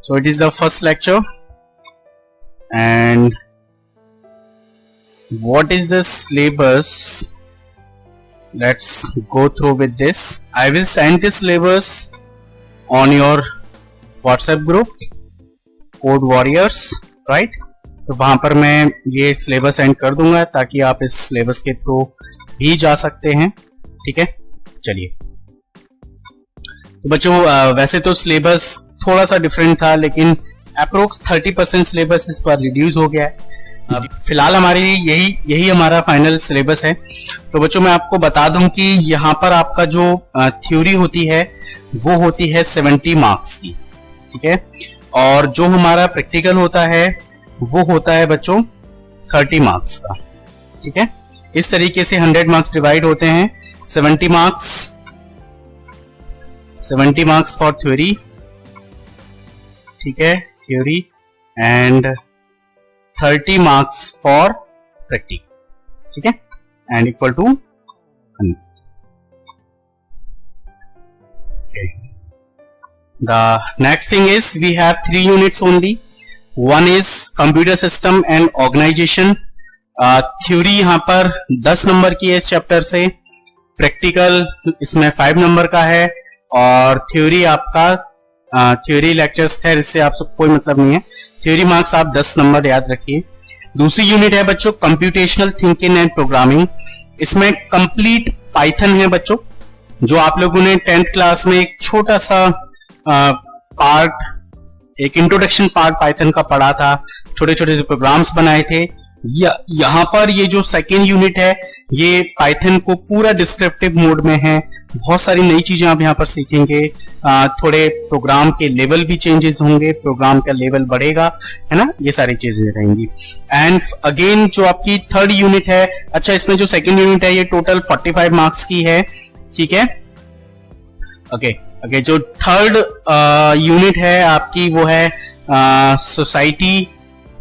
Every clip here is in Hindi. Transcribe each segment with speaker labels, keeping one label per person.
Speaker 1: So it is the first lecture, and what is the syllabus? Let's go through with this. I will send this syllabus on your WhatsApp group Code Warriors, right? तो वहां पर मैं ये सिलेबस सेंड कर दूंगा ताकि आप इस सिलेबस के थ्रू भी जा सकते हैं, ठीक है। चलिए, तो बच्चों वैसे तो सिलेबस थोड़ा सा डिफरेंट था, लेकिन अप्रोक्स 30% सिलेबस इस पर रिड्यूस हो गया है। फिलहाल हमारे लिए यही हमारा फाइनल सिलेबस है। तो बच्चों मैं आपको बता दूं कि यहाँ पर आपका जो थ्योरी होती है वो होती है 70 मार्क्स की, ठीक है, और जो हमारा प्रैक्टिकल होता है वो होता है बच्चों 30 मार्क्स का, ठीक है। इस तरीके से 100 मार्क्स डिवाइड होते हैं। 70 मार्क्स फॉर थ्योरी, ठीक है, theory, and 30 marks for practical, ठीक है, and equal to 100। The next thing is we have 3 units only. One is computer system and organization. Theory यहाँ पर 10 नंबर की है इस चैप्टर से, प्रैक्टिकल इसमें 5 नंबर का है, और थ्योरी आपका थ्योरी लेक्चर्स थे, इससे आप सब कोई मतलब नहीं है। थ्योरी मार्क्स आप 10 नंबर याद रखिए। दूसरी यूनिट है बच्चों कंप्यूटेशनल थिंकिंग एंड प्रोग्रामिंग। इसमें कंप्लीट पाइथन है बच्चों, जो आप लोगों ने 10th क्लास में एक छोटा सा पार्ट, एक इंट्रोडक्शन पार्ट पाइथन का पढ़ा था, छोटे छोटे से प्रोग्राम्स बनाए थे। यहाँ पर ये जो सेकेंड यूनिट है ये पाइथन को पूरा डिस्क्रिप्टिव मोड में है। बहुत सारी नई चीजें आप यहाँ पर सीखेंगे, थोड़े प्रोग्राम के लेवल भी चेंजेस होंगे, प्रोग्राम का लेवल बढ़ेगा, है ना, ये सारी चीजें रहेंगी। एंड अगेन जो आपकी थर्ड यूनिट है, अच्छा इसमें जो सेकेंड यूनिट है ये टोटल 45 मार्क्स की है, ठीक है। ओके, जो थर्ड यूनिट है आपकी वो है सोसाइटी,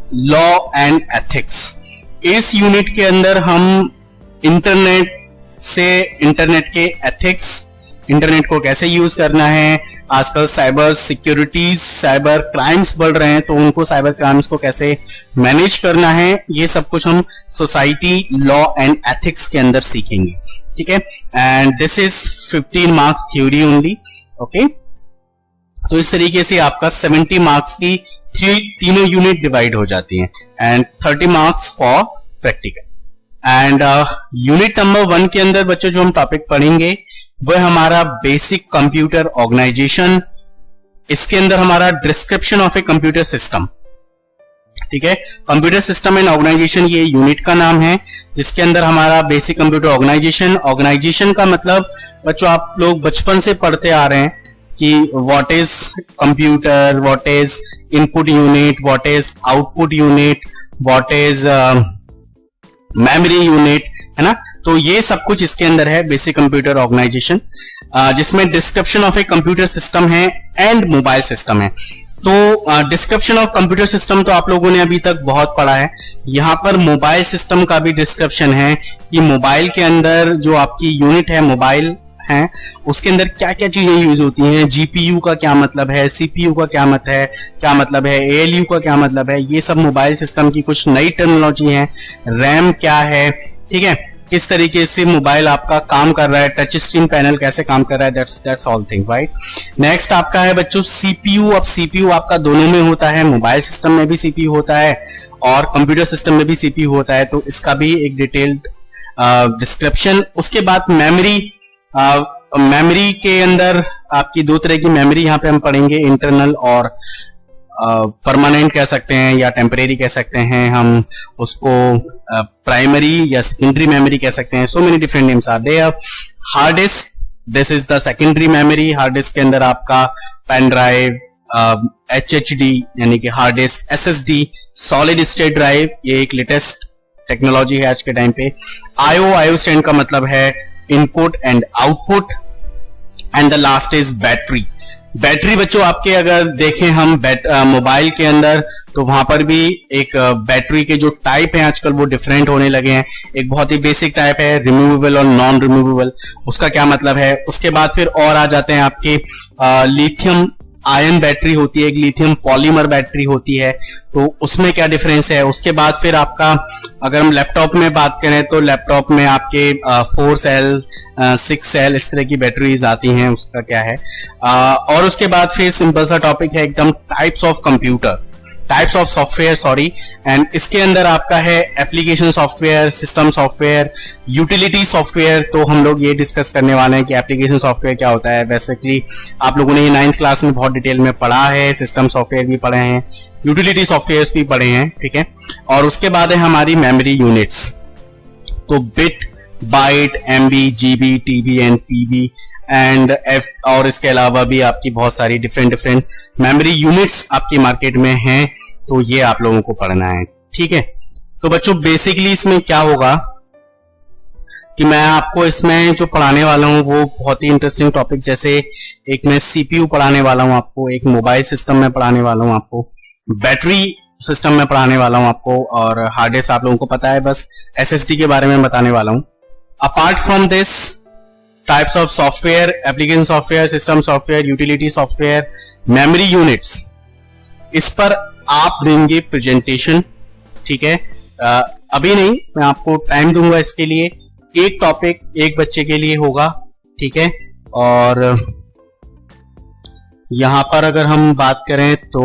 Speaker 1: लॉ एंड एथिक्स। इस यूनिट के अंदर हम इंटरनेट के एथिक्स, इंटरनेट को कैसे यूज करना है, आजकल साइबर सिक्योरिटीज, साइबर क्राइम्स बढ़ रहे हैं तो उनको साइबर क्राइम्स को कैसे मैनेज करना है, ये सब कुछ हम सोसाइटी, लॉ एंड एथिक्स के अंदर सीखेंगे, ठीक है। And this is 15 marks theory only, okay. तो इस तरीके से आपका 70 मार्क्स की तीनों यूनिट डिवाइड हो जाती हैं, and 30 marks for practical. And unit number 1 के अंदर बच्चों जो हम टॉपिक पढ़ेंगे वो है हमारा बेसिक कंप्यूटर ऑर्गेनाइजेशन। इसके अंदर हमारा description of a computer system, ठीक है, कंप्यूटर सिस्टम एंड ऑर्गेनाइजेशन ये यूनिट का नाम है, जिसके अंदर हमारा बेसिक कंप्यूटर ऑर्गेनाइजेशन का मतलब बच्चों आप लोग बचपन से पढ़ते आ रहे हैं कि what is computer, what is input unit, what is output unit, what is memory unit, है ना। तो ये सब कुछ इसके अंदर है बेसिक कंप्यूटर ऑर्गेनाइजेशन, जिसमें description of a computer system है एंड मोबाइल सिस्टम है। तो डिस्क्रिप्शन ऑफ कंप्यूटर सिस्टम तो आप लोगों ने अभी तक बहुत पढ़ा है। यहां पर मोबाइल सिस्टम का भी डिस्क्रिप्शन है कि मोबाइल के अंदर जो आपकी यूनिट है मोबाइल है, उसके अंदर क्या क्या चीजें यूज होती हैं, जीपीयू का क्या मतलब है, सीपीयू का क्या मतलब है, एएलयू का क्या मतलब है, ये सब मोबाइल सिस्टम की कुछ नई टर्मिनोलॉजी है। रैम क्या है, ठीक है, किस तरीके से मोबाइल आपका काम कर रहा है, टच स्क्रीन पैनल कैसे काम कर रहा है, that's all thing, right. Next आपका है बच्चों सीपीयू। अब सीपीयू आपका दोनों में होता है, मोबाइल सिस्टम में भी सीपीयू होता है और कंप्यूटर सिस्टम में भी सीपीयू होता है, तो इसका भी एक डिटेल्ड डिस्क्रिप्शन। उसके बाद मेमोरी के अंदर आपकी 2 तरह की मेमोरी यहाँ पे हम पढ़ेंगे, इंटरनल और परमानेंट कह सकते हैं या टेम्परेरी कह सकते हैं, हम उसको प्राइमरी या सेकेंडरी मेमोरी कह सकते हैं। So many different names are there. Hard disk, this is the secondary memory. Hard disk के अंदर आपका पेन ड्राइव, HDD यानी कि hard disk, SSD, solid state drive, ये एक लेटेस्ट टेक्नोलॉजी है आज के टाइम पे। IO स्टैंड का मतलब है input and output, and the last is battery बच्चों आपके अगर देखें हम मोबाइल के अंदर तो वहां पर भी एक बैटरी के जो टाइप है आजकल वो डिफरेंट होने लगे हैं। एक बहुत ही बेसिक टाइप है रिमूवेबल और नॉन रिमूवेबल, उसका क्या मतलब है। उसके बाद फिर और आ जाते हैं आपके लिथियम आयन बैटरी होती है, एक लिथियम पॉलीमर बैटरी होती है, तो उसमें क्या डिफरेंस है। उसके बाद फिर आपका अगर हम लैपटॉप में बात करें तो लैपटॉप में आपके 4 सेल 6 सेल इस तरह की बैटरीज आती हैं, उसका क्या है। और उसके बाद फिर सिंपल सा टॉपिक है एकदम, types of computer, types of software sorry, and इसके अंदर आपका है application software, system software, utility software. तो हम लोग ये डिस्कस करने वाले हैं कि एप्लीकेशन सॉफ्टवेयर क्या होता है। बेसिकली आप लोगों ने ये 9th क्लास में बहुत डिटेल में पढ़ा है, सिस्टम सॉफ्टवेयर भी पढ़े हैं, यूटिलिटी सॉफ्टवेयर भी पढ़े हैं, ठीक है। और उसके बाद है हमारी मेमोरी यूनिट्स, तो bit, byte, MB, GB, TB and PB and F, और इसके अलावा भी आपकी बहुत सारी डिफरेंट मेमोरी यूनिट्स आपकी मार्केट में हैं, तो ये आप लोगों को पढ़ना है, ठीक है। तो बच्चों बेसिकली इसमें क्या होगा कि मैं आपको इसमें जो पढ़ाने वाला हूं वो बहुत ही इंटरेस्टिंग टॉपिक, जैसे एक मैं सीपीयू पढ़ाने वाला हूं आपको, एक मोबाइल सिस्टम में पढ़ाने वाला हूं आपको, बैटरी सिस्टम में पढ़ाने वाला हूं आपको, और हार्ड डिस्क आप लोगों को पता है, बस एसएसडी के बारे में बताने वाला हूं। Apart from this types of software, application software, system software, utility software, memory units, इस पर आप देंगे प्रेजेंटेशन, ठीक है। अभी नहीं, मैं आपको टाइम दूंगा इसके लिए, एक टॉपिक एक बच्चे के लिए होगा, ठीक है। और यहां पर अगर हम बात करें तो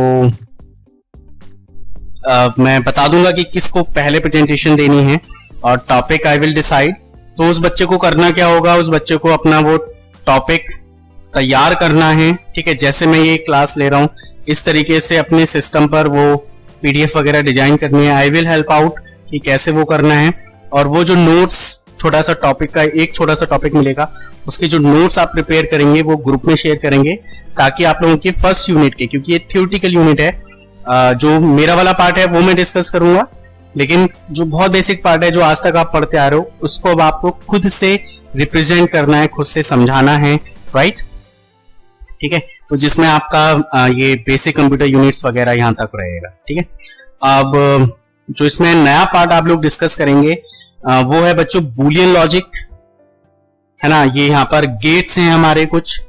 Speaker 1: मैं बता दूंगा कि किसको पहले प्रेजेंटेशन देनी है, और टॉपिक आई विल डिसाइड। तो उस बच्चे को करना क्या होगा, उस बच्चे को अपना वो टॉपिक तैयार करना है, ठीक है। जैसे मैं ये क्लास ले रहा हूं इस तरीके से अपने सिस्टम पर वो पीडीएफ वगैरह डिजाइन करनी है। आई विल हेल्प आउट कि कैसे वो करना है, और वो जो नोट्स, छोटा सा टॉपिक का एक छोटा सा टॉपिक मिलेगा, उसके जो नोट्स आप प्रिपेयर करेंगे वो ग्रुप में शेयर करेंगे, ताकि आप लोगों के फर्स्ट यूनिट के, क्योंकि ये थ्योरेटिकल यूनिट है, जो मेरा वाला पार्ट है वो मैं डिस्कस करूंगा, लेकिन जो बहुत बेसिक पार्ट है जो आज तक आप पढ़ते आ रहे हो उसको अब आपको खुद से रिप्रेजेंट करना है, खुद से समझाना है, राइट, ठीक है। तो जिसमें आपका ये बेसिक कंप्यूटर यूनिट्स वगैरह यहां तक रहेगा, ठीक है। अब जो इसमें नया पार्ट आप लोग डिस्कस करेंगे वो है बच्चों बूलियन लॉजिक, है ना। ये यहाँ पर गेट्स हैं हमारे कुछ,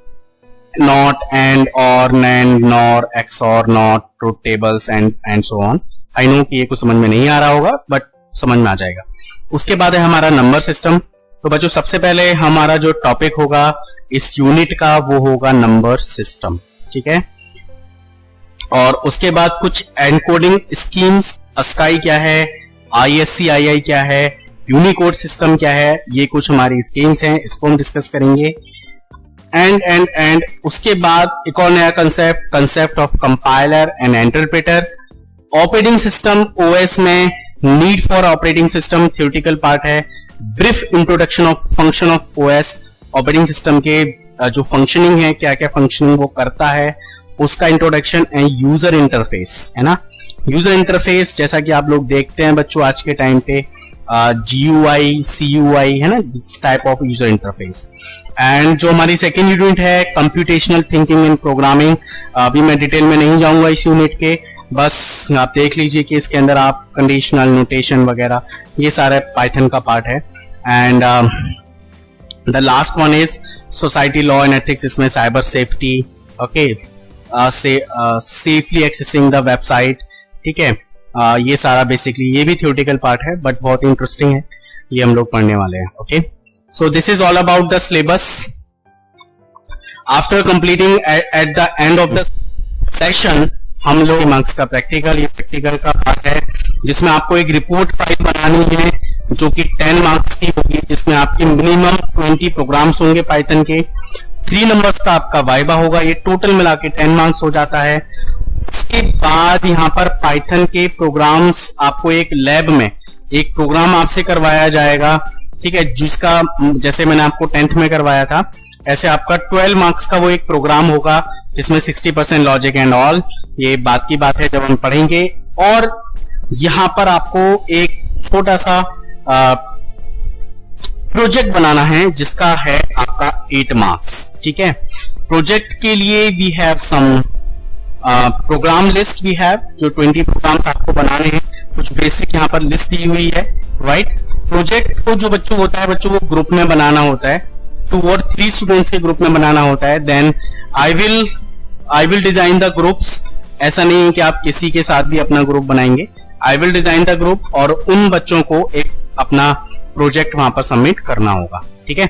Speaker 1: नॉट, एंड, और, NAND, nor, XOR, not, truth tables and so on. I know कि ये कुछ समझ में नहीं आ रहा होगा, बट समझ में आ जाएगा। उसके बाद है हमारा नंबर सिस्टम। तो बच्चों सबसे पहले हमारा जो टॉपिक होगा इस यूनिट का वो होगा नंबर सिस्टम, ठीक है। और उसके बाद कुछ एनकोडिंग स्कीम्स, अस्काई क्या है, ISC-II क्या है, यूनिकोड सिस्टम क्या है, ये कुछ हमारी स्कीम्स हैं, इसको हम डिस्कस करेंगे। एंड उसके बाद एक और नया concept of compiler and interpreter, operating system, OS में need for operating system theoretical part है, brief introduction of function of OS, operating system के जो फंक्शनिंग है, क्या क्या फंक्शनिंग वो करता है, उसका इंट्रोडक्शन, एंड यूजर इंटरफेस, है ना। यूजर इंटरफेस जैसा कि आप लोग देखते हैं बच्चों आज के टाइम पे GUI, CUI, है ना, this type of user interface. And जो हमारी सेकेंड यूनिट है कंप्यूटेशनल थिंकिंग एंड प्रोग्रामिंग, अभी मैं डिटेल में नहीं जाऊंगा इस यूनिट के, बस आप देख लीजिए कि इसके अंदर आप कंडीशनल नोटेशन वगैरह ये सारे पाइथन का पार्ट है। And the last one is society law and ethics, इसमें cyber safety, okay, safely accessing the website, ठीक है। ये सारा बेसिकली ये भी थ्योरेटिकल पार्ट है, बट बहुत इंटरेस्टिंग है, ये हम लोग पढ़ने वाले हैं, okay. So this is all about the syllabus. After completing at the end of the session हम लोग मार्क्स का प्रैक्टिकल, ये प्रैक्टिकल का पार्ट है जिसमें आपको एक रिपोर्ट फाइल बनानी है जो कि 10 मार्क्स की होगी, जिसमें आपके मिनिमम 20 प्रोग्राम्स होंगे पाइथन के, 3 नंबर्स का आपका वाइवा होगा, ये टोटल मिला के 10 मार्क्स हो जाता है। उसके बाद यहाँ पर पाइथन के प्रोग्राम्स आपको एक लैब में एक प्रोग्राम आपसे करवाया जाएगा, ठीक है, जिसका जैसे मैंने आपको 10th में करवाया था ऐसे आपका 12 मार्क्स का वो एक प्रोग्राम होगा जिसमें 60% लॉजिक एंड ऑल, ये बात की बात है जब हम पढ़ेंगे। और यहां पर आपको एक छोटा सा प्रोजेक्ट बनाना है जिसका है आपका 8 मार्क्स, ठीक है। प्रोजेक्ट के लिए we have some program list, we have जो 20 प्रोग्राम्स आपको बनाने हैं, कुछ बेसिक यहाँ पर लिस्ट दी हुई है, राइट। प्रोजेक्ट को जो बच्चों होता है, बच्चों को ग्रुप में बनाना होता है, 2 और 3 स्टूडेंट्स के ग्रुप में बनाना होता है। Then I will I will design the groups, ऐसा नहीं है कि आप किसी के साथ भी अपना ग्रुप बनाएंगे। आई विल डिजाइन द ग्रुप और उन बच्चों को एक अपना प्रोजेक्ट वहां पर सबमिट करना होगा, ठीक है।